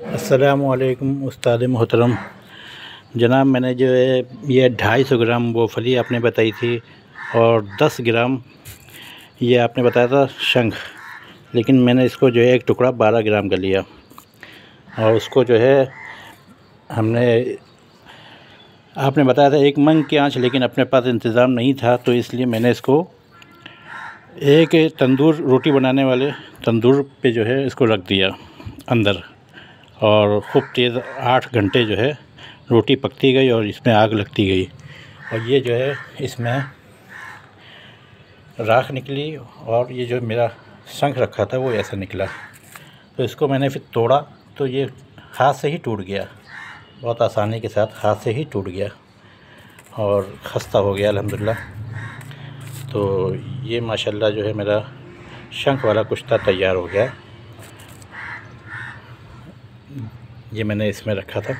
अस्सलामुअलैकुम उस्ताद मोहतरम। जनाब, मैंने जो है ये 250 ग्राम मूंगफली आपने बताई थी और 10 ग्राम ये आपने बताया था शंख, लेकिन मैंने इसको जो है एक टुकड़ा 12 ग्राम का लिया और उसको जो है हमने आपने बताया था 1 मन की आंच, लेकिन अपने पास इंतज़ाम नहीं था तो इसलिए मैंने इसको एक तंदूर रोटी बनाने वाले तंदूर पे जो है इसको रख दिया अंदर, और खूब तेज़ 8 घंटे जो है रोटी पकती गई और इसमें आग लगती गई और ये जो है इसमें राख निकली और ये जो मेरा शंख रखा था वो ऐसा निकला। तो इसको मैंने फिर तोड़ा तो ये हाथ से ही टूट गया, बहुत आसानी के साथ हाथ से ही टूट गया और खस्ता हो गया अल्हम्दुलिल्लाह। तो ये माशाल्लाह जो है मेरा शंख वाला कुश्ता तैयार हो गया। ये मैंने इसमें रखा था।